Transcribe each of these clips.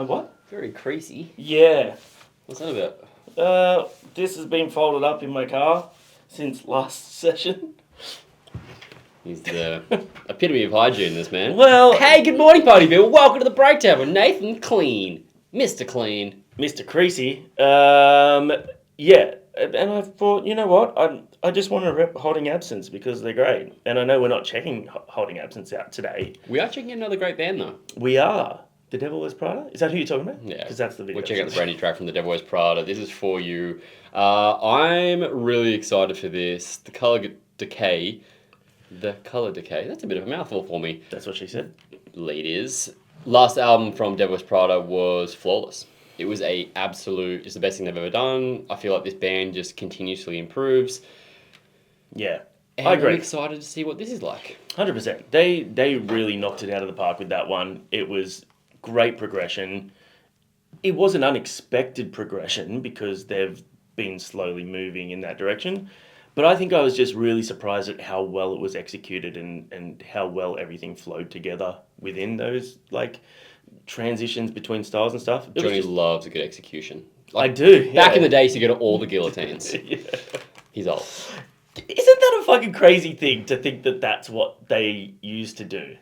What? Very creasy. Yeah. What's that about? This has been folded up in my car since last session. He's the epitome of hygiene, this man. Well... Hey, good morning, party people. Welcome to the Breakdown with Nathan Clean. Mr. Clean. Mr. Creasy. Yeah. And I thought, you know what? I just want to rep Holding Absence because they're great. And I know we're not checking Holding Absence out today. We are checking another great band, though. We are. The Devil Wears Prada? Is that who you're talking about? Yeah. Because that's the video. We're checking out the brand new track from The Devil Wears Prada. This is for you. I'm really excited for this. The Color Decay. That's a bit of a mouthful for me. That's what she said. Lead is. Last album from Devil Wears Prada was flawless. It was it's the best thing they've ever done. I feel like this band just continuously improves. Yeah. And I agree. I'm excited to see what this is like. 100%. They really knocked it out of the park with that one. It was great progression. It was an unexpected progression because they've been slowly moving in that direction. But I think I was just really surprised at how well it was executed and how well everything flowed together within those transitions between styles and stuff. Johnny loves a good execution. I do. Yeah. Back in the day, he used to go to all the guillotines. Yeah. He's old. Isn't that a fucking crazy thing to think that that's what they used to do?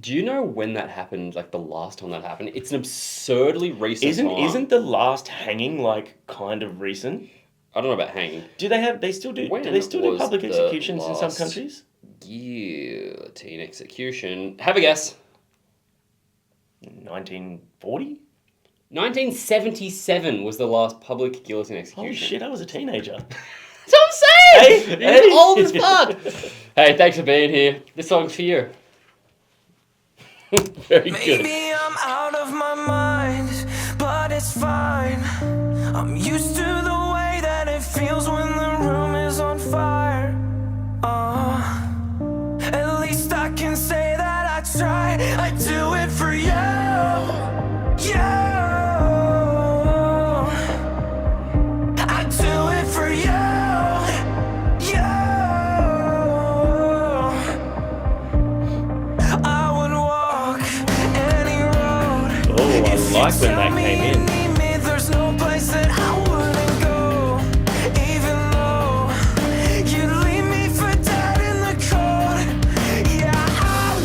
Do you know when that happened? Like the last time that happened? It's an absurdly recent time. Isn't the last hanging kind of recent? I don't know about hanging. Do they still do public executions in some countries? Guillotine execution. Have a guess. 1940? 1977 was the last public guillotine execution. Oh shit, I was a teenager. That's what I'm saying! Hey. He's old as fuck! Hey, thanks for being here. This song's for you. Very good. Maybe I'm out of my mind, but it's fine. I'm used to the way that it feels when the room is on fire. At least I can say that I try. I do it for you. I do it for you. I would walk any road. Oh, I like when that came in. There's no place that I wouldn't go, even though you'd leave me for dead in the cold. Yeah, I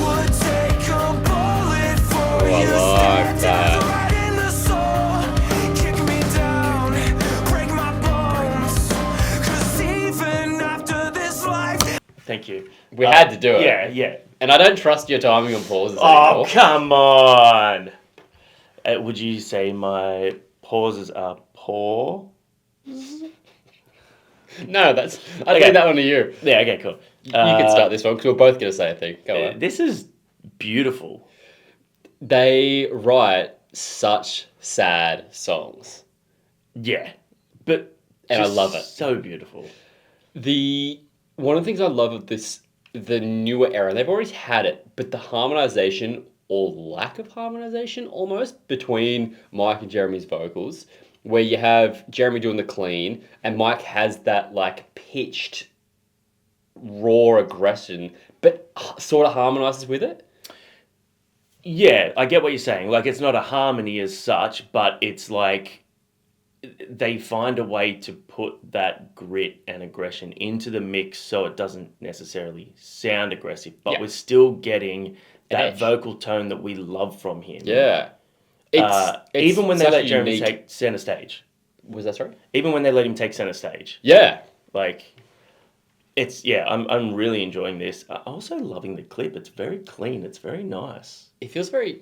would take a bullet for you. Like that. Right in the soul, kick me down, break my bones. 'Cause even after this life. Thank you. We had to do it. Yeah. And I don't trust your timing on pauses Oh, anymore. come on. Would you say my pauses are poor? No, I Okay. think that one to you. Yeah, okay, cool. You can start this one because we're both going to say a thing. Go on. This is beautiful. They write such sad songs. Yeah. But And I just love it. So beautiful. One of the things I love of the newer era, they've always had it, but the harmonization or lack of harmonization almost between Mike and Jeremy's vocals, where you have Jeremy doing the clean and Mike has that pitched raw aggression, but sort of harmonizes with it. Yeah, I get what you're saying. It's not a harmony as such, but it's they find a way to put that grit and aggression into the mix so it doesn't necessarily sound aggressive, but we're still getting that vocal tone that we love from him. Yeah. It's even when they such let a Jeremy unique- take center stage. Was that sorry? Even when they let him take center stage. Yeah. I'm really enjoying this. I'm also loving the clip. It's very clean. It's very nice. It feels very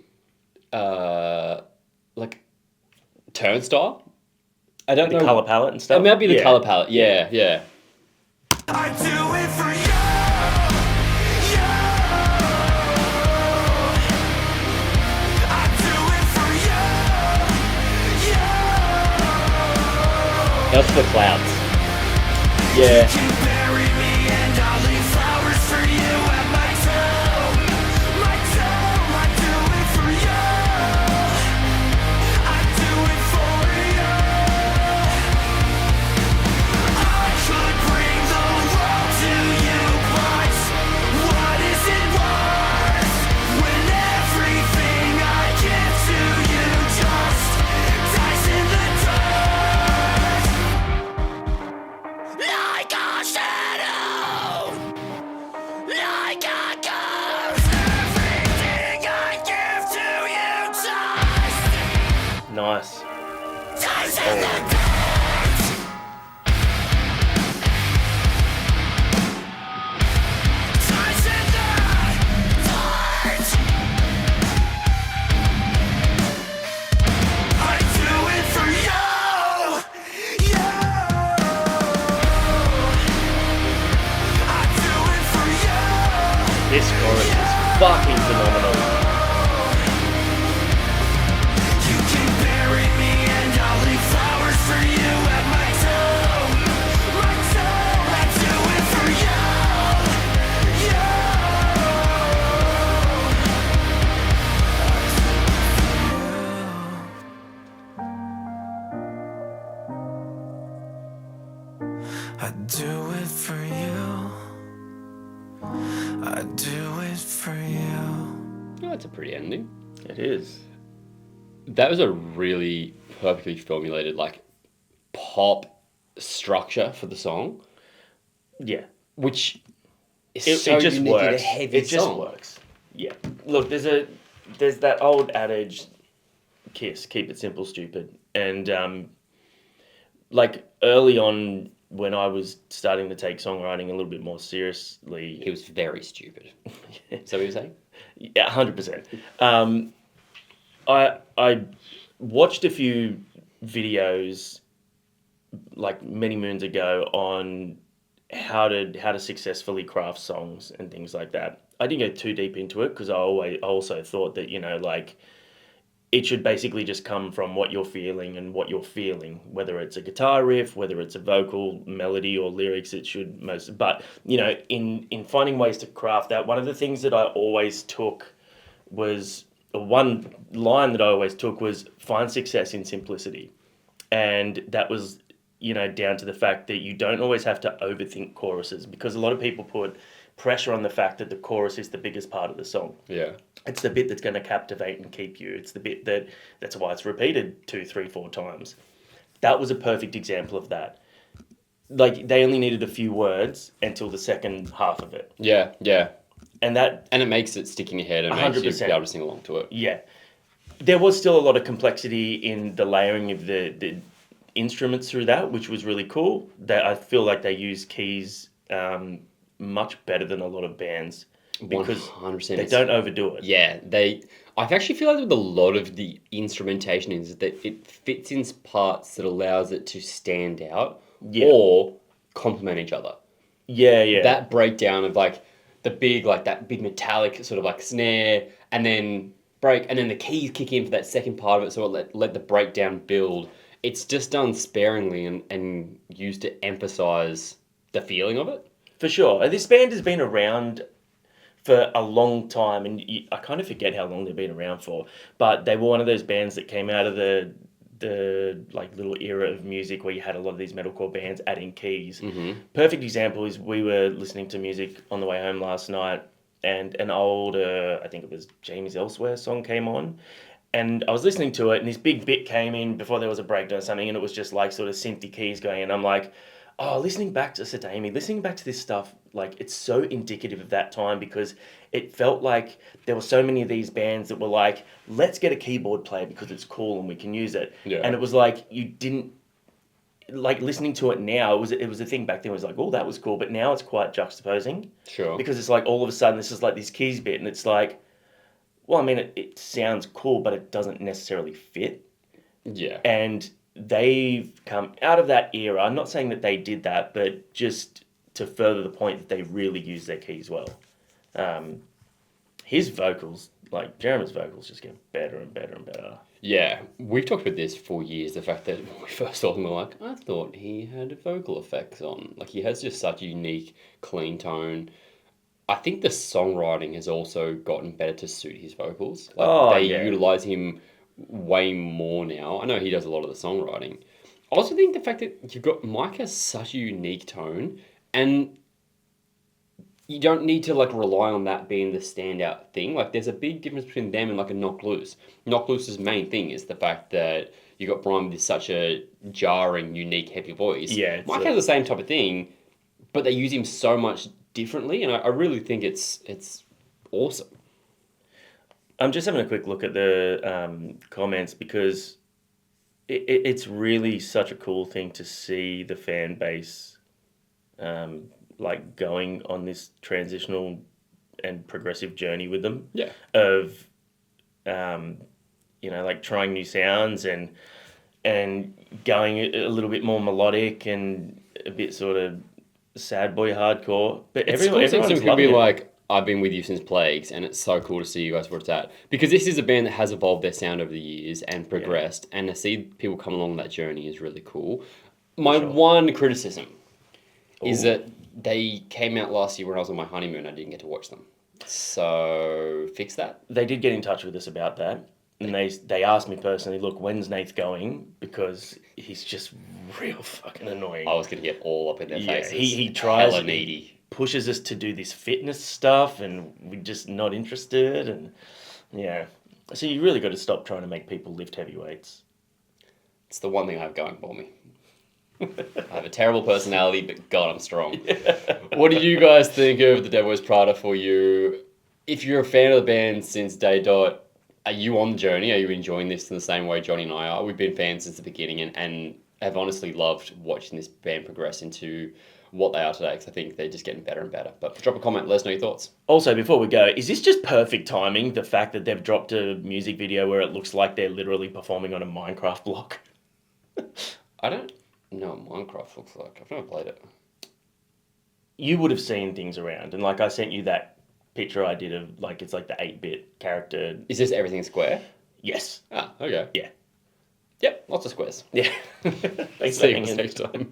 Turnstile. I don't know. The color palette and stuff. It might be the color palette. Yeah. I do it for you. I do it for you. That's the clouds. Yeah. You can bury me and I'll leave flowers for you at my tomb. My tomb. I do it for you. I do it for you. I could bring the world to you, but what is it worth when everything I give to you just Nice. This chorus is fucking phenomenal. You can bury me and I'll leave flowers for you at my tomb. My tomb. I do it for you. I do it for you. I do it for you. Oh, that's a pretty ending. It is. That was a really perfectly formulated, like, pop structure for the song, Yeah. which is It so just unique in a works. heavy It just song. works. Yeah. Look, there's that old adage, KISS, keep it simple, stupid. And like early on when I was starting to take songwriting a little bit more seriously, He was very stupid. Is that what you were saying? yeah, 100%. I watched a few videos like many moons ago on how to successfully craft songs and things like that. I didn't go too deep into it because I also thought that, you know, like it should basically just come from what you're feeling and what you're feeling, whether it's a guitar riff, whether it's a vocal melody or lyrics. It should most, but you know, in finding ways to craft that, one of the things that I always took was, or one line that I always took was, find success in simplicity. And that was, you know, down to the fact that you don't always have to overthink choruses, because a lot of people put pressure on the fact that the chorus is the biggest part of the song. Yeah. It's the bit that's going to captivate and keep you. It's the bit that's why it's repeated 2, 3, 4 times. That was a perfect example of that. Like, they only needed a few words until the second half of it. Yeah, yeah. And that, And it makes it stick in your head and makes you 100%. be able to sing along to it. yeah. There was still a lot of complexity in the layering of the instruments through that, which was really cool. That I feel like they use keys much better than a lot of bands, because 100%. they don't overdo it. Yeah, I actually feel like with a lot of the instrumentation is that it fits in parts that allows it to stand out or complement each other. Yeah, yeah. That breakdown of like that big metallic sort of like snare, and then break, and then the keys kick in for that second part of it, so it let the breakdown build. It's just done sparingly and used to emphasize the feeling of it. For sure. This band has been around for a long time, and I kind of forget how long they've been around for, but they were one of those bands that came out of the like little era of music where you had a lot of these metalcore bands adding keys. Mm-hmm. Perfect example is, we were listening to music on the way home last night, and an old, I think it was James Elsewhere song came on, and I was listening to it, and this big bit came in before there was a breakdown or something, and it was just like sort of synthy keys going, and I'm like, oh, listening back to this stuff, like, it's so indicative of that time, because it felt like there were so many of these bands that were like, let's get a keyboard player because it's cool and we can use it. Yeah. And it was like, you didn't, like, listening to it now, it was a thing back then, it was like, oh, that was cool, but now it's quite juxtaposing. Sure. Because it's like, all of a sudden, this is like this keys bit, and it's like, well, I mean, it sounds cool, but it doesn't necessarily fit. Yeah. And they've come out of that era. I'm not saying that they did that, but just to further the point that they really use their keys well. His vocals, like Jeremy's vocals, just get better and better and better. Yeah, we've talked about this for years. The fact that when we first saw him, we were like, I thought he had vocal effects on. Like, he has just such a unique, clean tone. I think the songwriting has also gotten better to suit his vocals. Like, they utilize him way more now. I know he does a lot of the songwriting. I also think the fact that Mike has such a unique tone, and you don't need to like rely on that being the standout thing. Like, there's a big difference between them and like a Knock Loose. Knock Loose's main thing is the fact that you got Brian with such a jarring, unique, heavy voice. Yeah, Mike has the same type of thing, but they use him so much differently, and I really think it's awesome. I'm just having a quick look at the comments, because it's really such a cool thing to see the fan base like going on this transitional and progressive journey with them Yeah. of like trying new sounds and going a little bit more melodic and a bit sort of sad boy hardcore. But It's cool seeing some everyone's people be loving it. like, I've been with you since Plagues, and it's so cool to see you guys where it's at. Because this is a band that has evolved their sound over the years and progressed, and to see people come along that journey is really cool. My one criticism is Ooh. that they came out last year when I was on my honeymoon. I didn't get to watch them. So, fix that. They did get in touch with us about that. And they asked me personally, look, when's Nath going? Because he's just real fucking annoying. I was going to get all up in their Yeah, faces. he tries, Hella he needy. pushes us to do this fitness stuff, and we're just not interested. And yeah, so you really got to stop trying to make people lift heavy weights. It's the one thing I have going for me. I have a terrible personality, but God, I'm strong. What do you guys think of The Devil Wears Prada for you? If you're a fan of the band since day dot, are you on the journey? Are you enjoying this in the same way Johnny and I are? We've been fans since the beginning and have honestly loved watching this band progress into what they are today, because I think they're just getting better and better. But drop a comment, let us know your thoughts. Also, before we go, is this just perfect timing, the fact that they've dropped a music video where it looks like they're literally performing on a Minecraft block? I don't know what Minecraft looks like. I've never played it. You would have seen things around, and like I sent you that picture I did of, like, it's like the 8-bit character. Is this everything square? Yes. Ah, okay. Yeah. Yep, lots of squares. Yeah. Thanks for See you hanging. next time.